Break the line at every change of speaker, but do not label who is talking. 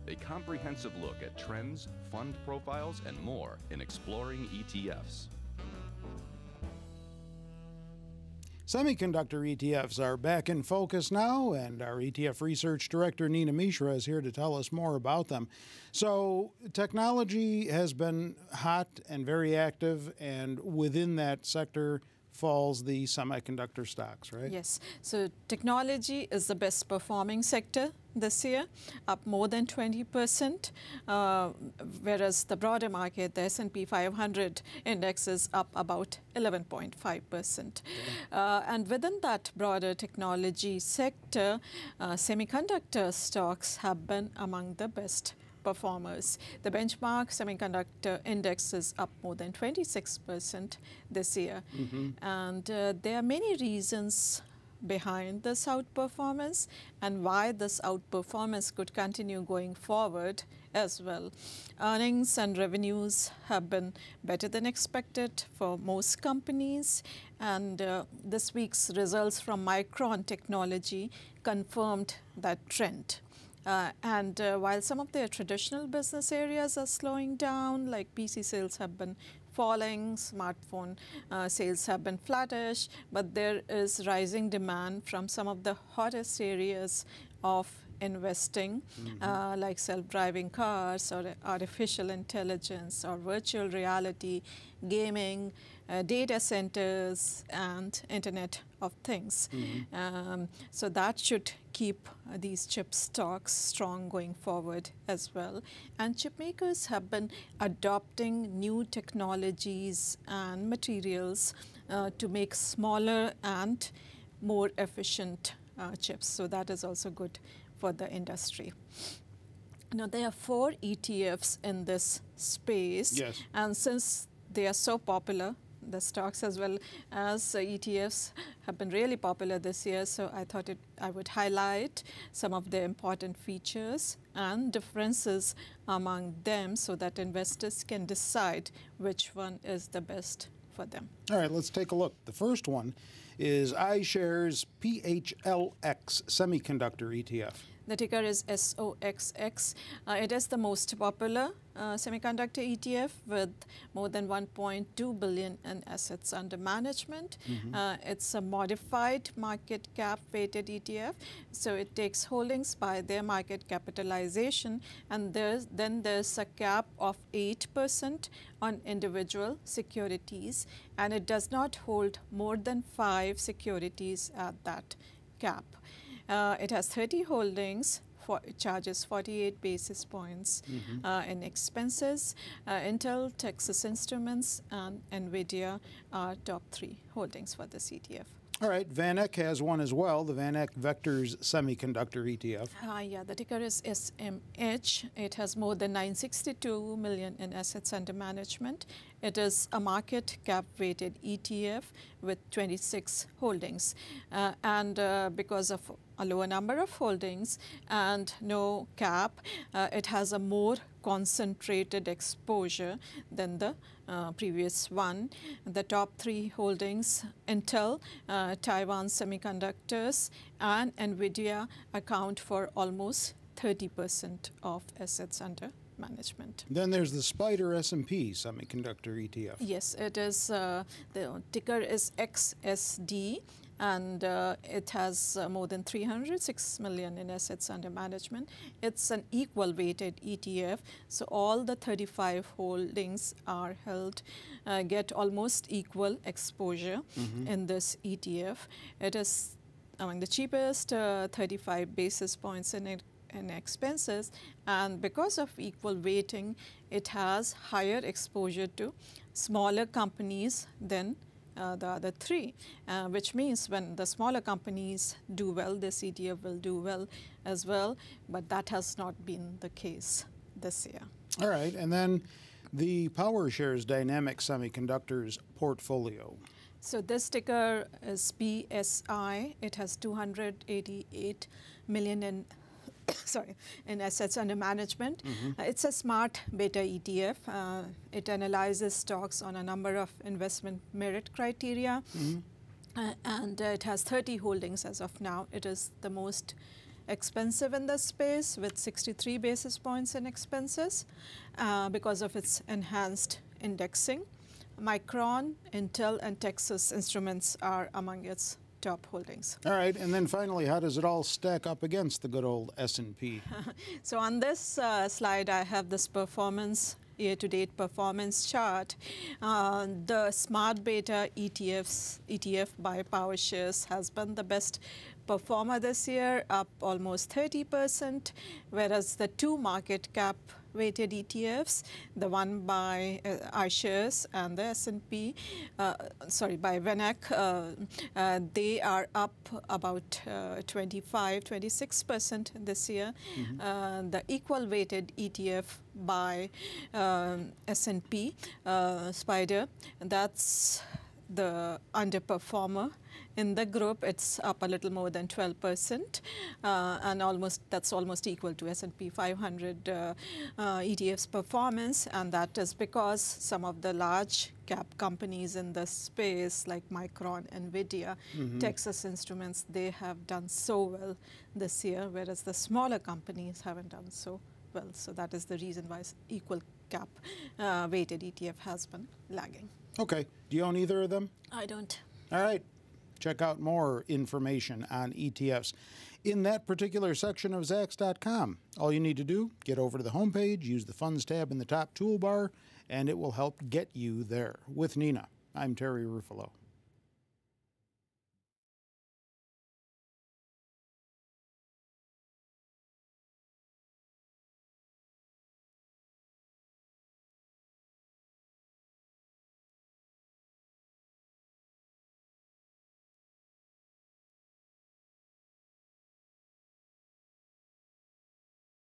a comprehensive look at trends, fund profiles, and more in Exploring ETFs.
Semiconductor ETFs are back in focus now, and our ETF Research Director, Nina Mishra, is here to tell us more about them. So technology has been hot and very active, and within that sector falls the semiconductor stocks, right?
Yes. So technology is the best performing sector this year, up more than 20%, whereas the broader market, the S&P 500 index, is up about 11.5%. And within that broader technology sector, semiconductor stocks have been among the best performers. The benchmark semiconductor index is up more than 26% this year. And there are many reasons behind this outperformance and why this outperformance could continue going forward as well. Earnings and revenues have been better than expected for most companies, and this week's results from Micron Technology confirmed that trend. And while some of their traditional business areas are slowing down, like PC sales have been falling, smartphone sales have been flattish, but there is rising demand from some of the hottest areas of investing, like self-driving cars or artificial intelligence or virtual reality, gaming, data centers, and Internet of Things. So that should keep these chip stocks strong going forward as well. And chip makers have been adopting new technologies and materials to make smaller and more efficient chips. So that is also good for the industry. Now, there are 4 ETFs in this space.
Yes.
And since they are so popular, the stocks as well as ETFs have been really popular this year, so I thought I would highlight some of the important features and differences among them so that investors can decide which one is the best for them.
All right, let's take a look. The first one is iShares PHLX Semiconductor ETF.
The ticker is SOXX. It is the most popular semiconductor ETF with more than 1.2 billion in assets under management. It's a modified market cap weighted ETF, so it takes holdings by their market capitalization, and then there's a cap of 8% on individual securities, and it does not hold more than 5 securities at that cap. It has 30 holdings. It charges 48 basis points in expenses. Intel, Texas Instruments, and NVIDIA are top 3 holdings for this ETF.
All right, VanEck has one as well, the VanEck Vectors Semiconductor ETF.
Yeah, the ticker is SMH. It has more than 962 million in assets under management. It is a market cap weighted ETF with 26 holdings. Because of a lower number of holdings and no cap, it has a more concentrated exposure than the previous one. The top 3 holdings, Intel, Taiwan Semiconductors, and NVIDIA, account for almost 30% of assets under management.
Then there's the Spider S&P Semiconductor ETF.
Yes, it is. The ticker is XSD. And it has more than 306 million in assets under management. It's an equal weighted ETF, so all the 35 holdings are held, get almost equal exposure in this ETF. It is among the cheapest, 35 basis points in expenses, and because of equal weighting, it has higher exposure to smaller companies than the other 3, which means when the smaller companies do well, this ETF will do well as well, but that has not been the case this year.
All right, and then the PowerShares Dynamic Semiconductors portfolio.
So this ticker is PSI. It has 288 million in in assets under management. It's a smart beta ETF. It analyzes stocks on a number of investment merit criteria. And it has 30 holdings as of now. It is the most expensive in this space with 63 basis points in expenses because of its enhanced indexing. Micron, Intel, and Texas Instruments are among its top holdings.
All right, and then finally, how does it all stack up against the good old S&P?
So on this slide, I have this performance, year-to-date performance chart. The Smart Beta ETF by PowerShares has been the best performer this year, up almost 30%, whereas the two market cap weighted ETFs, the one by iShares and the S&P, by VanEck, they are up about 26% this year. The equal weighted ETF by S&P, SPDR, that's the underperformer in the group. It's up a little more than 12%, and that's almost equal to S&P 500 ETF's performance, and that is because some of the large cap companies in the space like Micron, Nvidia, Texas Instruments, they have done so well this year, whereas the smaller companies haven't done so well. So that is the reason why equal cap weighted ETF has been lagging.
Okay. Do you own either of them?
I don't.
All right. Check out more information on ETFs in that particular section of SOXX.com. All you need to do, get over to the homepage, use the Funds tab in the top toolbar, and it will help get you there. With Nina, I'm Terry Ruffalo.